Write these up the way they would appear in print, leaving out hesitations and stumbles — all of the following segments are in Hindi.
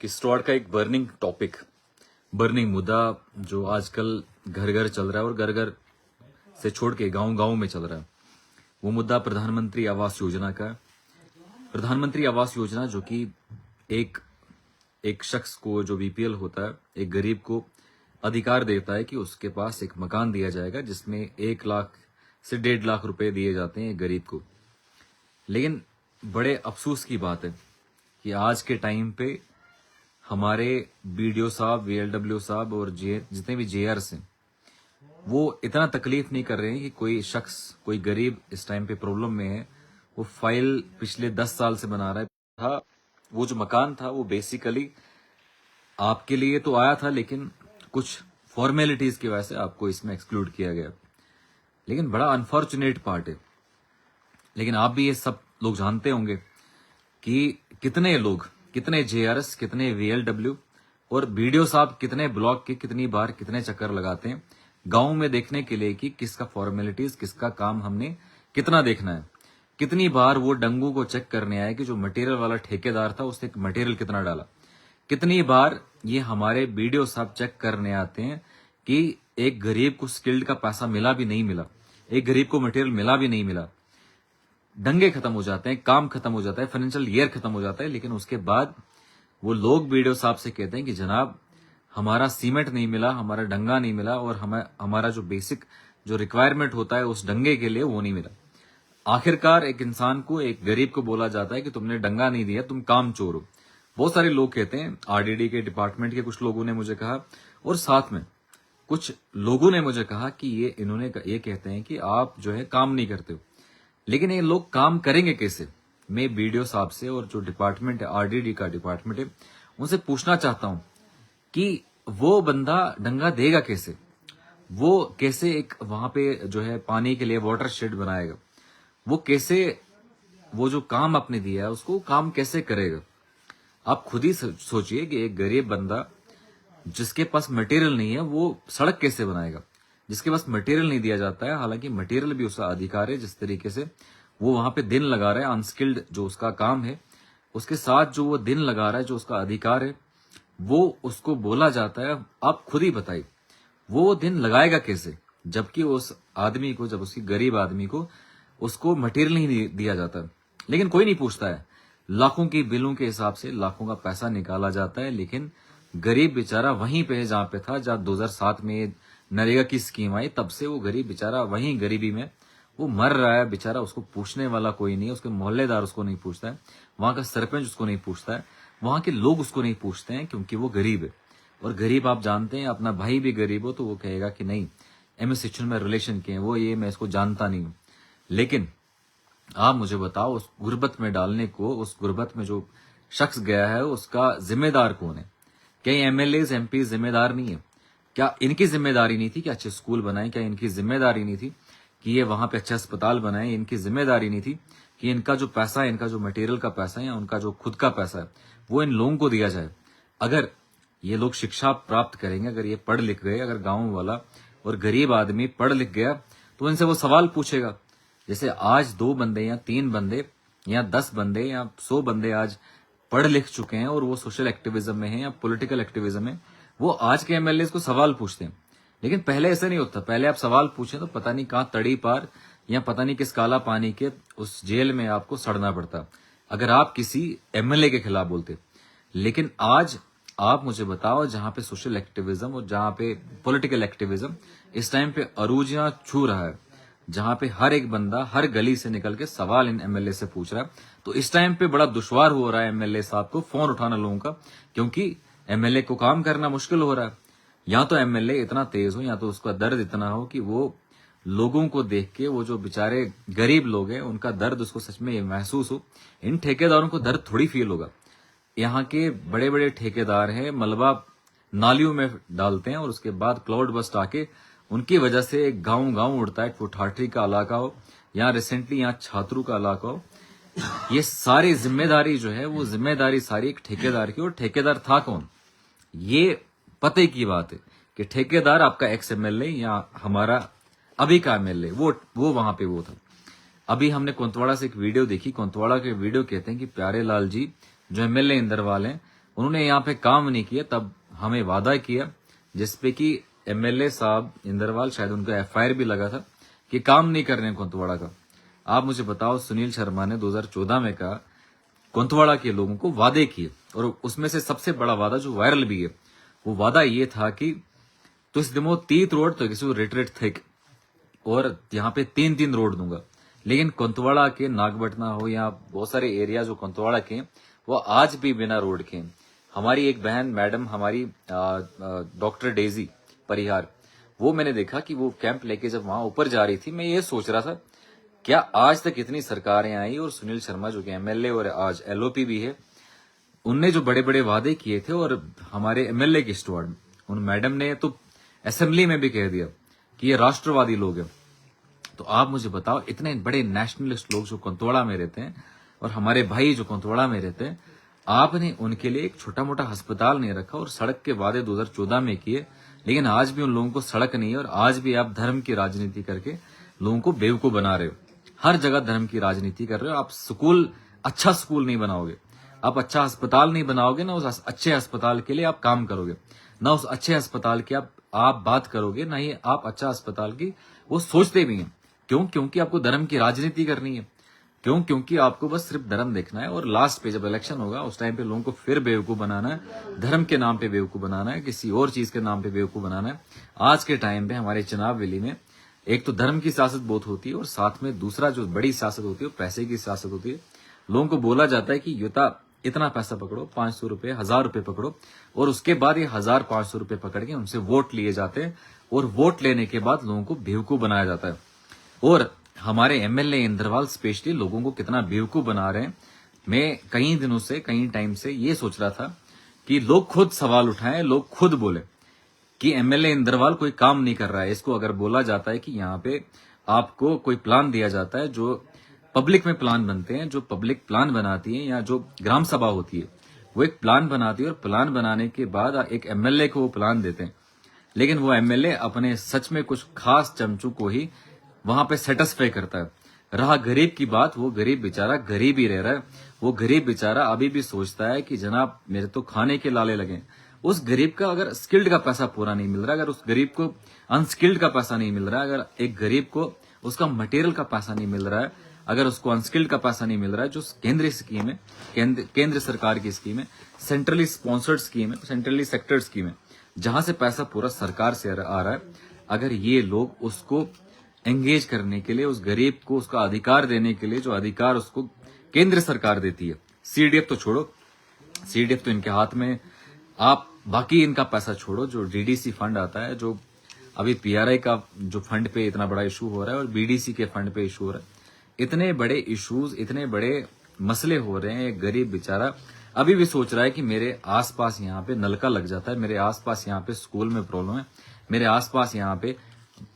किश्तवाड़ का एक बर्निंग मुद्दा जो आजकल घर घर चल रहा है और घर घर से छोड़ के गांव गांव में चल रहा है, वो मुद्दा प्रधानमंत्री आवास योजना का है। प्रधानमंत्री आवास योजना जो कि एक शख्स को जो बीपीएल होता है, एक गरीब को अधिकार देता है कि उसके पास एक मकान दिया जाएगा जिसमें 1 लाख से 1.5 लाख रुपए दिए जाते हैं एक गरीब को। लेकिन बड़े अफसोस की बात है कि आज के टाइम पे हमारे बीडीओ साहब, वीएलडब्ल्यू साहब और जितने भी जेआरस हैं, वो इतना तकलीफ नहीं कर रहे हैं कि कोई शख्स, कोई गरीब इस टाइम पे प्रॉब्लम में है, वो फाइल पिछले 10 साल से बना रहा था। वो जो मकान था वो बेसिकली आपके लिए तो आया था, लेकिन कुछ फॉर्मेलिटीज की वजह से आपको इसमें एक्सक्लूड किया गया। लेकिन बड़ा अनफॉर्चुनेट पार्ट है, लेकिन आप भी ये सब लोग जानते होंगे कि कितने लोग, कितने जेआरएस, कितने वीएलडब्ल्यू और बीडीओ साहब कितने ब्लॉक के कितनी बार कितने चक्कर लगाते हैं गांव में देखने के लिए कि किसका फॉर्मेलिटीज, किसका काम हमने कितना देखना है। कितनी बार वो डंगू को चेक करने आए कि जो मटेरियल वाला ठेकेदार था उसने मटेरियल कितना डाला। कितनी बार ये हमारे बीडीओ साहब चेक करने आते हैं कि एक गरीब को स्किल्ड का पैसा मिला भी नहीं मिला, एक गरीब को मटेरियल मिला भी नहीं मिला। दंगे खत्म हो जाते हैं, काम खत्म हो जाता है, फाइनेंशियल ईयर खत्म हो जाता है, लेकिन उसके बाद वो लोग बीडीओ साहब से कहते हैं कि जनाब हमारा सीमेंट नहीं मिला, हमारा डंगा नहीं मिला और हमारा जो बेसिक जो रिक्वायरमेंट होता है उस डंगे के लिए वो नहीं मिला। आखिरकार एक इंसान को, एक गरीब को बोला जाता है कि तुमने डंगा नहीं दिया, तुम काम चोर हो। बहुत सारे लोग कहते हैं, आरडीडी के डिपार्टमेंट के कुछ लोगों ने मुझे कहा और साथ में कुछ लोगों ने मुझे कहा कि ये कहते हैं कि आप जो है काम नहीं करते हो। लेकिन ये लोग काम करेंगे कैसे? मैं बीडीओ साहब से और जो डिपार्टमेंट है, आरडीडी का डिपार्टमेंट है, उनसे पूछना चाहता हूं कि वो बंदा डंगा देगा कैसे? वो कैसे एक वहां पे जो है पानी के लिए वाटर शेड बनाएगा? वो कैसे, वो जो काम आपने दिया है उसको काम कैसे करेगा? आप खुद ही सोचिए कि एक गरीब बंदा जिसके पास मटेरियल नहीं है वो सड़क कैसे बनाएगा? जिसके पास मटेरियल नहीं दिया जाता है, हालांकि मटेरियल भी उसका अधिकार है, जिस तरीके से वो वहां पे दिन लगा रहा है, अनस्किल्ड जो उसका काम है, उसके साथ जो वो दिन लगा रहा है, जो उसका अधिकार है, वो उसको बोला जाता है। आप खुद ही बताइए वो दिन लगाएगा कैसे, जबकि उस आदमी को, जब उसकी गरीब आदमी को उसको मटेरियल नहीं दिया जाता। लेकिन कोई नहीं पूछता है। लाखों की बिलों के हिसाब से लाखों का पैसा निकाला जाता है, लेकिन गरीब बेचारा वहीं पे है जहां पे था। जब 2007 में नरेगा की स्कीम आई, तब से वो गरीब बेचारा वहीं गरीबी में वो मर रहा है बेचारा। उसको पूछने वाला कोई नहीं है, उसके मोहल्लेदार उसको नहीं पूछता है, वहां का सरपंच उसको नहीं पूछता है, वहां के लोग उसको नहीं पूछते हैं, क्योंकि वो गरीब है। और गरीब आप जानते हैं, अपना भाई भी गरीब हो तो वो कहेगा कि नहीं, एमएस सिचुएशन में रिलेशन के हैं वो, ये मैं इसको जानता नहीं हूं। लेकिन आप मुझे बताओ, उस गुर्बत में डालने को, उस गुर्बत में जो शख्स गया है उसका जिम्मेदार कौन है? क्या एमएलए एमपी जिम्मेदार नहीं है? क्या इनकी जिम्मेदारी नहीं थी कि अच्छे स्कूल बनाए? क्या इनकी जिम्मेदारी नहीं थी कि ये वहां पे अच्छे अस्पताल बनाए? इनकी जिम्मेदारी नहीं थी कि इनका जो पैसा है, इनका जो मटेरियल का पैसा है या उनका जो खुद का पैसा है, वो इन लोगों को दिया जाए? अगर ये लोग शिक्षा प्राप्त करेंगे, अगर ये पढ़ लिख गए, अगर गांव वाला और गरीब आदमी पढ़ लिख गया, तो इनसे वो सवाल पूछेगा। जैसे आज 2 बंदे या 3 बंदे या 10 बंदे या 100 बंदे आज पढ़ लिख चुके हैं और वो सोशल एक्टिविज्म में है या पॉलिटिकल एक्टिविज्म में, वो आज के एमएलए को सवाल पूछते हैं। लेकिन पहले ऐसा नहीं होता। पहले आप सवाल पूछें तो पता नहीं कहां तड़ी पार या पता नहीं किस काला पानी के उस जेल में आपको सड़ना पड़ता अगर आप किसी एमएलए के खिलाफ बोलते। लेकिन आज आप मुझे बताओ, जहां पे सोशल एक्टिविज्म और जहां पे पॉलिटिकल एक्टिविज्म इस टाइम पे अरूजियां छू रहा है, जहां पे हर एक बंदा हर गली से निकल के सवाल इन एमएलए से पूछ रहा है, तो इस टाइम पे बड़ा दुश्वार हो रहा है एमएलए साहब को फोन उठाना लोगों का, क्योंकि एमएलए को काम करना मुश्किल हो रहा है। या तो एमएलए इतना तेज हो, या तो उसका दर्द इतना हो कि वो लोगों को देख के, वो जो बेचारे गरीब लोग हैं उनका दर्द उसको सच में महसूस हो। इन ठेकेदारों को दर्द थोड़ी फील होगा। यहाँ के बड़े बड़े ठेकेदार हैं, मलबा नालियों में डालते हैं और उसके बाद क्लाउड बस्ट आके उनकी वजह से गांव गांव उड़ता है। ठाठरी का इलाका हो या रिसेंटली यहाँ छात्रू का इलाका हो, ये सारी जिम्मेदारी जो है वो जिम्मेदारी सारी एक ठेकेदार की। और ठेकेदार था कौन? ये पते की बात है कि ठेकेदार आपका एक्स एमएलए या हमारा अभी का एमएलए, वो वहां पे वो था। अभी हमने कोंतवाड़ा से एक वीडियो देखी। कोंतवाड़ा के वीडियो कहते हैं कि प्यारे लाल जी जो एमएलए इंदरवाल हैं, उन्होंने यहाँ पे काम नहीं किया, तब हमें वादा किया जिसपे कि एमएलए साहब इंदरवाल, शायद उनका एफआईआर भी लगा था कि काम नहीं कर रहे हैं कुंतवाड़ा का। आप मुझे बताओ, सुनील शर्मा ने 2014 में कहा कुंतवाड़ा के लोगों को वादे किए, और उसमें से सबसे बड़ा वादा जो वायरल भी है, वो वादा ये था कि तो इस दिमो 30 रोड तो किसी रेट थिक, और यहाँ पे 3 रोड दूंगा। लेकिन कुंतवाड़ा के नागबटना हो या बहुत सारे एरिया जो कुंतवाड़ा के हैं, वो आज भी बिना रोड के हैं। हमारी एक बहन मैडम, हमारी डॉक्टर डेजी परिहार, वो मैंने देखा कि वो कैंप लेके जब वहां ऊपर जा रही थी, मैं ये सोच रहा था क्या आज तक इतनी सरकारें आई और सुनील शर्मा जो कि एमएलए और आज एलओपी भी है, उनने जो बड़े बड़े वादे किए थे, और हमारे एमएलए के स्टुअर्ड, उन मैडम ने तो असेंबली में भी कह दिया कि ये राष्ट्रवादी लोग हैं। तो आप मुझे बताओ, इतने बड़े नेशनलिस्ट लोग जो कुंतवाड़ा में रहते हैं और हमारे भाई जो कुंतवाड़ा में रहते हैं, आपने उनके लिए एक छोटा मोटा अस्पताल नहीं रखा, और सड़क के वादे 2014 में किए, लेकिन आज भी उन लोगों को सड़क नहीं है। और आज भी आप धर्म की राजनीति करके लोगों को बेवकूफ बना रहे हो। हर जगह धर्म की राजनीति कर रहे हो। आप स्कूल, अच्छा स्कूल नहीं बनाओगे, आप अच्छा अस्पताल नहीं बनाओगे, ना उस अच्छे अस्पताल के लिए आप काम करोगे, ना उस अच्छे अस्पताल की आप बात करोगे, ना ही आप अच्छा अस्पताल की वो सोचते भी हैं। क्यों? क्योंकि आपको धर्म की राजनीति करनी है। क्यों? क्योंकि आपको बस सिर्फ धर्म देखना है, और लास्ट पे जब इलेक्शन होगा उस टाइम पे लोगों को फिर बेवकूफ बनाना है, धर्म के नाम पे बेवकूफ बनाना है, किसी और चीज के नाम पे बेवकूफ बनाना है। आज के टाइम पे हमारे चुनाव वैली में एक तो धर्म की सियासत बहुत होती है, और साथ में दूसरा जो बड़ी सियासत होती है वो पैसे की सियासत होती है। लोगों को बोला जाता है कि युता इतना पैसा पकड़ो, 500 रुपए, 1000 रुपए पकड़ो, और उसके बाद ये 1000-500 रुपए पकड़ के उनसे वोट लिए जाते हैं, और वोट लेने के बाद लोगों को बेवकूफ बनाया जाता है। और हमारे एमएलए इंदरवाल स्पेशली लोगों को कितना बेवकूफ बना रहे हैं। मैं कई दिनों से, कई टाइम से ये सोच रहा था कि लोग खुद सवाल उठाएं, लोग खुद बोले कि एमएलए इंदरवाल कोई काम नहीं कर रहा है। इसको अगर बोला जाता है कि यहाँ पे आपको कोई प्लान दिया जाता है, जो पब्लिक में प्लान बनते हैं, जो पब्लिक प्लान बनाती है, या जो ग्राम सभा होती है वो एक प्लान बनाती है, और प्लान बनाने के बाद एक एमएलए को वो प्लान देते हैं, लेकिन वो एमएलए अपने सच में कुछ खास चमचू को ही वहां पे सेटिस्फाई करता है। रहा गरीब की बात, वो गरीब बेचारा गरीब ही रह रहा है। वो गरीब बेचारा अभी भी सोचता है कि जनाब मेरे तो खाने के लाले लगे। उस गरीब का अगर स्किल्ड का पैसा पूरा नहीं मिल रहा, अगर उस गरीब को अनस्किल्ड का पैसा नहीं मिल रहा है, अगर एक गरीब को उसका मटेरियल का पैसा नहीं मिल रहा है, अगर उसको अनस्किल्ड का पैसा नहीं मिल रहा है, जो केंद्रीय स्कीम है, केंद्र सरकार की स्कीम है, सेंट्रली स्पॉन्सर्ड स्कीम है, सेंट्रली सेक्टर्ड स्कीम है, जहां से पैसा पूरा सरकार से आ रहा है, अगर ये लोग उसको एंगेज करने के लिए, उस गरीब को उसका अधिकार देने के लिए, जो अधिकार उसको केंद्र सरकार देती है, सीडीएफ तो छोड़ो, सीडीएफ तो इनके हाथ में, आप बाकी इनका पैसा छोड़ो, जो डीडीसी फंड आता है, जो अभी पीआरआई का जो फंड पे इतना बड़ा इशू हो रहा है, और बीडीसी के फंड पे इशू हो रहा है, इतने बड़े इश्यूज, इतने बड़े मसले हो रहे हैं। एक गरीब बेचारा अभी भी सोच रहा है कि मेरे आसपास यहाँ पे नलका लग जाता है, मेरे आसपास यहाँ पे स्कूल में प्रॉब्लम है, मेरे आसपास यहाँ पे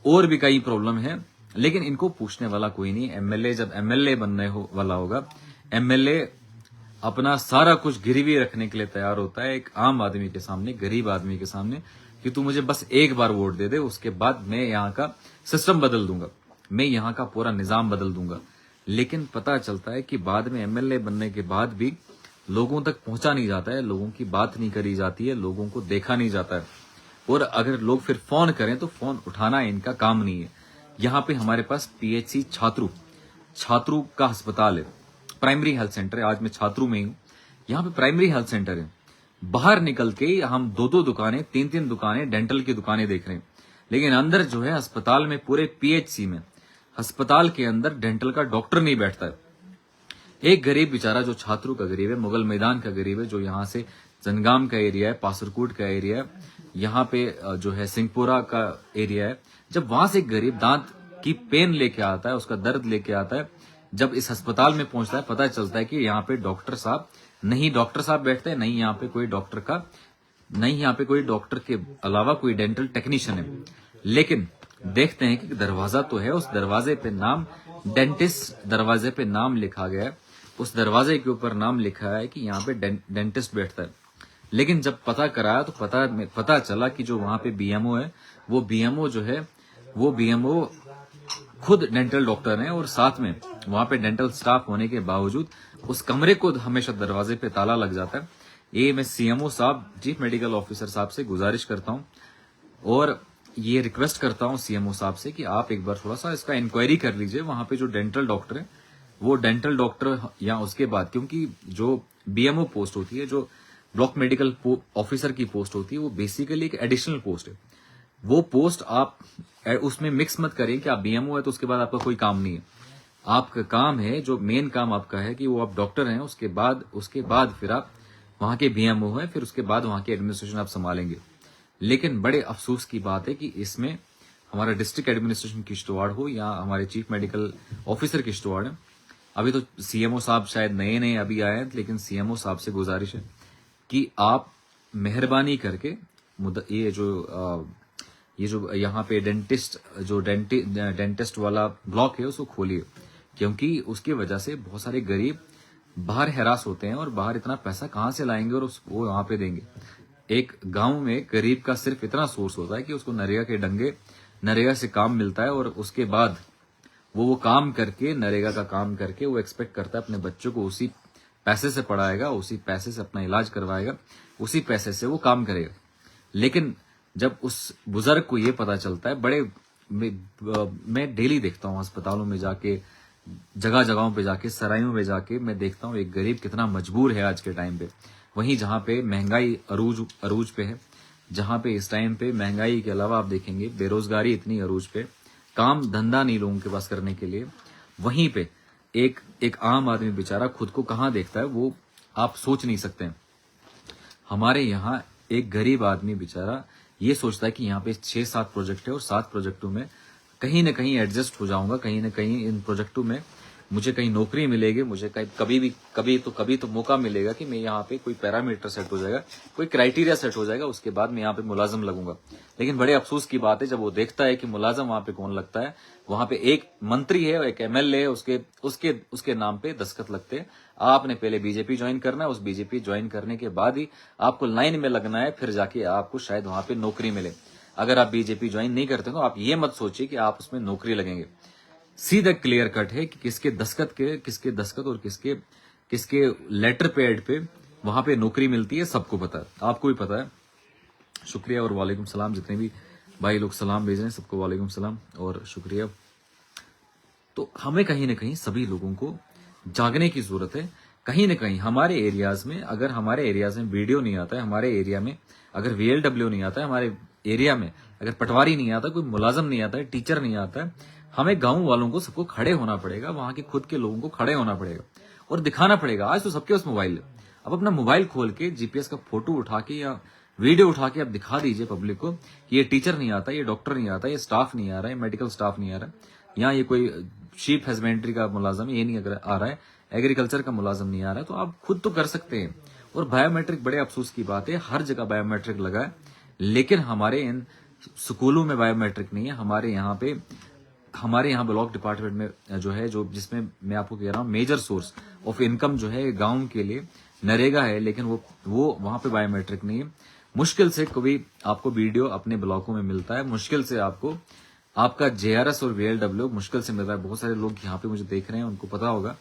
और भी कई प्रॉब्लम है, लेकिन इनको पूछने वाला कोई नहीं। एमएलए जब एमएलए बनने वाला होगा, एमएलए अपना सारा कुछ गिरवी रखने के लिए तैयार होता है एक आम आदमी के सामने, गरीब आदमी के सामने, कि तू मुझे बस एक बार वोट दे दे, उसके बाद मैं यहाँ का सिस्टम बदल दूंगा, मैं यहाँ का पूरा निजाम बदल दूंगा। लेकिन पता चलता है कि बाद में एमएलए बनने के बाद भी लोगों तक पहुंचा नहीं जाता है, लोगों की बात नहीं करी जाती है, लोगों को देखा नहीं जाता है, और अगर लोग फिर फोन करें तो फोन उठाना इनका काम नहीं है। यहाँ पे हमारे पास पीएचसी छात्रू का अस्पताल है, प्राइमरी हेल्थ सेंटर है। आज मैं छात्रू में ही हूँ, यहाँ पे प्राइमरी हेल्थ सेंटर है। बाहर निकल के हम 2-2 दुकानें, 3-3 दुकानें डेंटल की दुकानें देख रहे हैं, लेकिन अंदर जो है अस्पताल में, पूरे पीएचसी में, अस्पताल के अंदर डेंटल का डॉक्टर नहीं बैठता है। एक गरीब बेचारा जो छात्रू का गरीब है, मुगल मैदान का गरीब है, जो यहाँ से जनगाम का एरिया है, पासरकोट का एरिया है, यहाँ पे जो है सिंहपुरा का एरिया है, जब वहां से एक गरीब दांत की पेन लेके आता है, उसका दर्द लेके आता है, जब इस अस्पताल में पहुंचता है, पता चलता है कि यहाँ पे डॉक्टर साहब बैठते हैं, नहीं यहाँ पे कोई डॉक्टर के अलावा कोई डेंटल टेक्नीशियन है। लेकिन देखते हैं कि दरवाजा तो है, उस दरवाजे पे नाम डेंटिस्ट, दरवाजे पे नाम लिखा गया है, उस दरवाजे के ऊपर नाम लिखा है कि यहाँ पे डेंटिस्ट बैठता है। लेकिन जब पता कराया तो पता चला कि जो वहां पे बीएमओ है, वो बीएमओ खुद डेंटल डॉक्टर है, और साथ में वहां पे डेंटल स्टाफ होने के बावजूद उस कमरे को हमेशा दरवाजे पे ताला लग जाता है। ये मैं सीएमओ साहब, चीफ मेडिकल ऑफिसर साहब से गुजारिश करता हूं और ये रिक्वेस्ट करता हूं सीएमओ साहब से कि आप एक बार थोड़ा सा इसका इंक्वायरी कर लीजिए। वहां पे जो डेंटल डॉक्टर है वो डेंटल डॉक्टर, या उसके बाद क्योंकि जो बीएमओ पोस्ट होती है, जो ब्लॉक मेडिकल ऑफिसर की पोस्ट होती है, वो बेसिकली एक एडिशनल पोस्ट है। वो पोस्ट आप उसमें मिक्स मत करें कि आप बीएमओ है तो उसके बाद आपका कोई काम नहीं है। आपका काम है, जो मेन काम आपका है कि वो आप डॉक्टर हैं, उसके बाद फिर आप वहां के बीएमओ हैं, फिर उसके बाद वहां के एडमिनिस्ट्रेशन आप संभालेंगे। लेकिन बड़े अफसोस की बात है कि इसमें हमारा डिस्ट्रिक्ट एडमिनिस्ट्रेशन किश्तवाड़ हो या हमारे चीफ मेडिकल ऑफिसर किश्तवाड़ है। अभी तो सीएमओ साहब शायद नए नए अभी आए हैं, लेकिन सीएमओ साहब से गुजारिश है कि आप मेहरबानी करके ये जो यहाँ पे डेंटिस्ट वाला ब्लॉक है उसको खोलिए, क्योंकि उसकी वजह से बहुत सारे गरीब बाहर हैरास होते हैं और बाहर इतना पैसा कहां से लाएंगे और वो वहां पे देंगे। एक गांव में गरीब का सिर्फ इतना सोर्स होता है कि उसको नरेगा से काम मिलता है और उसके बाद वो काम करके, नरेगा का काम करके वो एक्सपेक्ट करता है अपने बच्चों को उसी पैसे से पढ़ाएगा, उसी पैसे से अपना इलाज करवाएगा, उसी पैसे से वो काम करेगा। लेकिन जब उस बुजुर्ग को ये पता चलता है, मैं डेली देखता हूँ अस्पतालों में जाके, जगह जगहों पे जाके, सरायों में जाके मैं देखता हूँ एक गरीब कितना मजबूर है आज के टाइम पे। वहीं जहां पे महंगाई अरूज पे है, जहां पे इस टाइम पे महंगाई के अलावा आप देखेंगे बेरोजगारी इतनी अरूज पे, काम धंधा नहीं लोगों के पास करने के लिए, वहीं पे एक आम आदमी बेचारा खुद को कहां देखता है वो आप सोच नहीं सकते। हमारे यहाँ एक गरीब आदमी बेचारा ये सोचता है कि यहाँ पे 6-7 प्रोजेक्ट है और 7 प्रोजेक्टों में कहीं ना कहीं एडजस्ट हो जाऊंगा, कहीं ना कहीं इन प्रोजेक्टों में मुझे कहीं नौकरी मिलेगी, मुझे कभी तो मौका मिलेगा कि मैं यहाँ पे कोई पैरामीटर सेट हो जाएगा, कोई क्राइटेरिया सेट हो जाएगा, उसके बाद मैं यहाँ पे मुलाजिम लगूंगा। लेकिन बड़े अफसोस की बात है जब वो देखता है कि मुलाजिम वहां पे कौन लगता है, वहां पे एक मंत्री है और एक एमएलए है, उसके नाम पे दस्तखत लगते हैं। आपने पहले बीजेपी ज्वाइन करना है, उस बीजेपी ज्वाइन करने के बाद ही आपको लाइन में लगना है, फिर जाके आपको शायद वहां पे नौकरी मिले। अगर आप बीजेपी ज्वाइन नहीं करते तो आप ये मत सोचिए कि आप उसमें नौकरी लगेंगे। सीधा क्लियर कट है कि किसके दस्तखत और किसके लेटर पैड पे वहां पे नौकरी मिलती है, सबको पता है, आपको भी पता है। शुक्रिया और वालेकुम सलाम, जितने भी भाई लोग सलाम भेज रहे हैं सबको वालेकुम सलाम और शुक्रिया। तो हमें कहीं ना कहीं सभी लोगों को जागने की जरूरत है। कहीं ना कहीं हमारे एरियाज में, अगर हमारे एरियाज में वीडियो नहीं आता है, हमारे एरिया में अगर VLW नहीं आता है, हमारे एरिया में अगर पटवारी नहीं आता, कोई मुलाजिम नहीं आता है, टीचर नहीं आता है, हमें गांव वालों को सबको खड़े होना पड़ेगा, वहां के खुद के लोगों को खड़े होना पड़ेगा और दिखाना पड़ेगा। आज तो सबके पास मोबाइल है, अब अपना मोबाइल खोल के जीपीएस का फोटो उठा के या वीडियो उठा के आप दिखा दीजिए पब्लिक को कि ये टीचर नहीं आता, ये डॉक्टर नहीं आता, ये स्टाफ नहीं आ रहा है, मेडिकल स्टाफ नहीं आ रहा है, यहाँ ये कोई शीप हस्बेंड्री का मुलाजिम ये नहीं आ रहा है, एग्रीकल्चर का मुलाजिम नहीं आ रहा है, तो आप खुद तो कर सकते हैं। और बायोमेट्रिक, बड़े अफसोस की बात है, हर जगह बायोमेट्रिक लगा है, लेकिन हमारे इन स्कूलों में बायोमेट्रिक नहीं है। हमारे यहाँ ब्लॉक डिपार्टमेंट में जिसमें मैं आपको कह रहा हूँ मेजर सोर्स ऑफ इनकम जो है गांव के लिए नरेगा है, लेकिन वो वहां पे बायोमेट्रिक नहीं है। मुश्किल से कभी आपको वीडियो अपने ब्लॉकों में मिलता है, मुश्किल से आपको आपका JRS और VLW मुश्किल से मिल रहा है। बहुत सारे लोग यहाँ पे मुझे देख रहे हैं, उनको पता होगा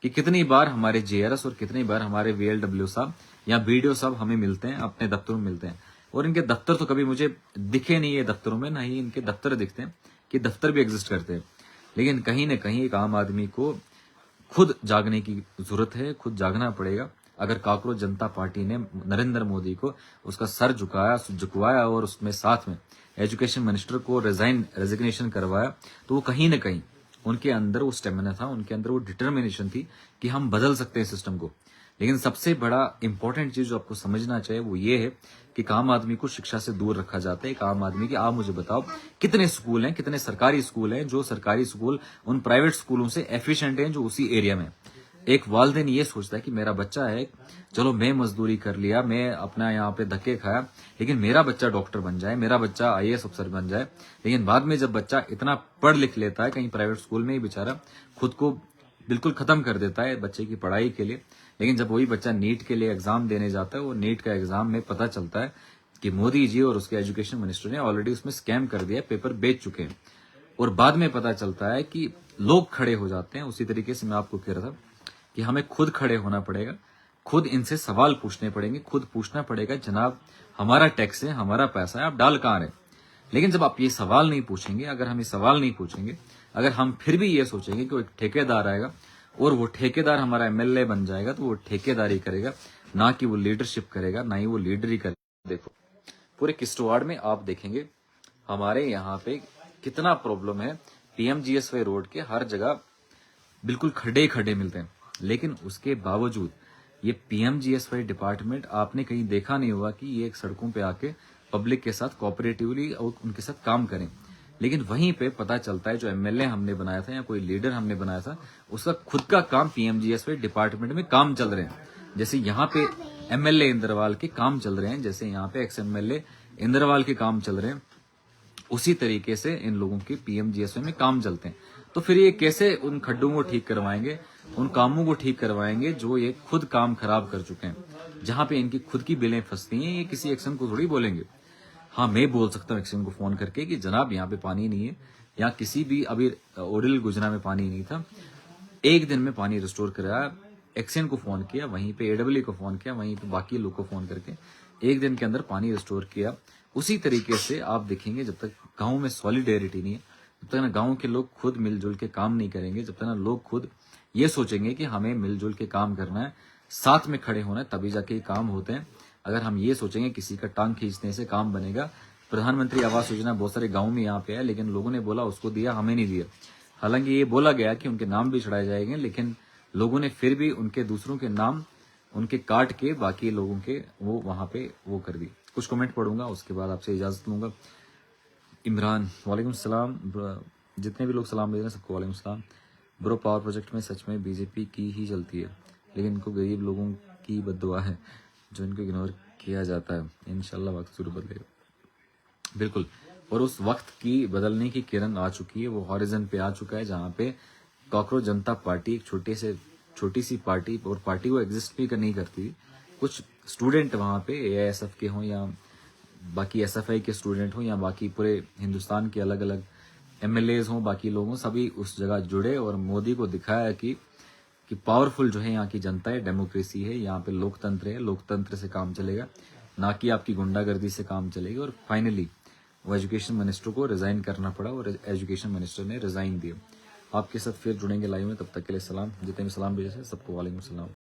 कि कितनी बार हमारे JRS और कितनी बार हमारे VLW साहब या BDO साहब हमें मिलते हैं, अपने दफ्तरों में मिलते हैं। और इनके दफ्तर तो कभी मुझे दिखे नहीं है दफ्तरों में, ना ही इनके दफ्तर दिखते हैं कि दफ्तर भी एग्जिस्ट करते हैं। लेकिन कहीं ना कहीं एक आम आदमी को खुद जागने की जरूरत है, खुद जागना पड़ेगा। अगर कांग्रेस जनता पार्टी ने नरेंद्र मोदी को उसका सर झुकवाया और उसमें साथ में एजुकेशन मिनिस्टर को रेजिग्नेशन करवाया, तो वो कहीं ना कहीं उनके अंदर वो स्टेमिना था, उनके अंदर वो डिटर्मिनेशन थी कि हम बदल सकते हैं सिस्टम को। लेकिन सबसे बड़ा इंपॉर्टेंट चीज जो आपको समझना चाहिए वो ये है कि आम आदमी को शिक्षा से दूर रखा जाता है। एक आम आदमी की, आप मुझे बताओ कितने स्कूल हैं, कितने सरकारी स्कूल हैं, जो सरकारी स्कूल उन प्राइवेट स्कूलों से एफिशिएंट हैं जो उसी एरिया में। एक वालिदैन ये सोचता है कि मेरा बच्चा है, चलो मैं मजदूरी कर लिया, मैं अपना यहाँ पे धक्के खाया, लेकिन मेरा बच्चा डॉक्टर बन जाए, मेरा बच्चा IAS अफसर बन जाए। लेकिन बाद में जब बच्चा इतना पढ़ लिख लेता है, कहीं प्राइवेट स्कूल में ही बेचारा खुद को बिल्कुल खत्म कर देता है बच्चे की पढ़ाई के लिए। लेकिन जब वही बच्चा नीट के लिए एग्जाम देने जाता है, वो नीट का एग्जाम में पता चलता है कि मोदी जी और उसके एजुकेशन मिनिस्टर ने ऑलरेडी उसमें स्कैम कर दिया, पेपर बेच चुके हैं। और बाद में पता चलता है कि लोग खड़े हो जाते हैं। उसी तरीके से मैं आपको कह रहा था कि हमें खुद खड़े होना पड़ेगा। खुद इनसे सवाल पूछने पड़ेंगे, खुद पूछना पड़ेगा जनाब हमारा टैक्स है, हमारा पैसा है, आप डाल कहां रहे। लेकिन जब आप ये सवाल नहीं पूछेंगे, अगर हम ये सवाल नहीं पूछेंगे, अगर हम फिर भी ये सोचेंगे कि वो एक ठेकेदार आएगा और वो ठेकेदार हमारा एमएलए बन जाएगा तो वो ठेकेदारी करेगा, ना कि वो लीडरशिप करेगा, ना ही वो लीडरी करेगा। देखो पूरे किश्तवाड़ में आप देखेंगे हमारे यहाँ पे कितना प्रॉब्लम है। पीएमजीएसवाई रोड के हर जगह बिल्कुल खड्डे खड्डे मिलते हैं, लेकिन उसके बावजूद ये पीएमजीएसवाई डिपार्टमेंट आपने कहीं देखा नहीं होगा कि ये एक सड़कों पे आके पब्लिक के साथ कोऑपरेटिवली और उनके साथ काम करें। लेकिन वहीं पे पता चलता है जो एमएलए हमने बनाया था या कोई लीडर हमने बनाया था, उसका खुद का काम पीएमजीएसवाई डिपार्टमेंट में काम चल रहे हैं। जैसे यहाँ पे एमएलए इंद्रवाल के काम चल रहे हैं, जैसे यहाँ पे एक्स एमएलए इंद्रवाल के काम चल रहे हैं, उसी तरीके से इन लोगों के पीएमजीएसवाई में काम चलते हैं। तो फिर ये कैसे उन खड्डों को ठीक करवाएंगे, उन कामों को ठीक करवाएंगे जो ये खुद काम खराब कर चुके हैं, जहां पे इनकी खुद की बिलें फंसती हैं। ये किसी एक्शन को थोड़ी बोलेंगे। हाँ, मैं बोल सकता हूँ एक्शन को फोन करके कि जनाब यहाँ पे पानी नहीं है, या किसी भी अभी ओडिल गुजना में पानी नहीं था, एक दिन में पानी रिस्टोर कराया। एक्शन को फोन किया, वहीं पे एडब्ल्यू को फोन किया, वहीं पे बाकी लोग को फोन करके एक दिन के अंदर पानी रिस्टोर किया। उसी तरीके से आप देखेंगे जब तक गांव में सॉलिडेरिटी नहीं है, जब तक ना गांव के लोग खुद मिलजुल के काम नहीं करेंगे, जब तक ना लोग खुद ये सोचेंगे कि हमें मिलजुल के काम करना है, साथ में खड़े होना है, तभी जाके काम होते हैं। अगर हम ये सोचेंगे किसी का टांग खींचने से काम बनेगा। प्रधानमंत्री आवास योजना बहुत सारे गाँव में यहाँ पे है, लेकिन लोगों ने बोला उसको दिया, हमें नहीं दिया। हालांकि ये बोला गया कि उनके नाम भी चढ़ाए जाएंगे, लेकिन लोगों ने फिर भी उनके दूसरों के नाम उनके काट के बाकी लोगों के वो वहां पे वो कर दी। कुछ कमेंट पढ़ूंगा, उसके बाद आपसे इजाजत लूंगा। इमरान, वालेकुम सलाम। जितने भी लोग सलाम भेज रहे हैं सबको वालेकुम सलाम। ब्रो, पावर प्रोजेक्ट में सच में बीजेपी की ही चलती है, लेकिन इनको गरीब लोगों की बद्दुआ है जो इनको इग्नोर किया जाता है। इंशाल्लाह वक्त जरूर बदलेगा। बिल्कुल, और उस वक्त की बदलने की किरण आ चुकी है, वो हॉरिजन पे आ चुका है, जहां पे कॉकरोच जनता पार्टी एक छोटी सी पार्टी, और पार्टी वो एग्जिस्ट भी नहीं करती। कुछ स्टूडेंट वहां पे एआईएसएफ के हों या बाकी एसएफआई के स्टूडेंट हों या बाकी पूरे हिंदुस्तान के अलग अलग एमएलएज हों, बाकी लोग हों, सभी उस जगह जुड़े और मोदी को दिखाया कि पावरफुल जो है यहाँ की जनता है, डेमोक्रेसी है, यहाँ पे लोकतंत्र है, लोकतंत्र से काम चलेगा, ना कि आपकी गुंडागर्दी से काम चलेगा। और फाइनली वो एजुकेशन मिनिस्टर को रिजाइन करना पड़ा और एजुकेशन मिनिस्टर ने रिजाइन दिया। आपके साथ फिर जुड़ेंगे लाइव में, तब तक के लिए सलाम। जितने भी सलाम भेजे सबको वालेकुम सलाम।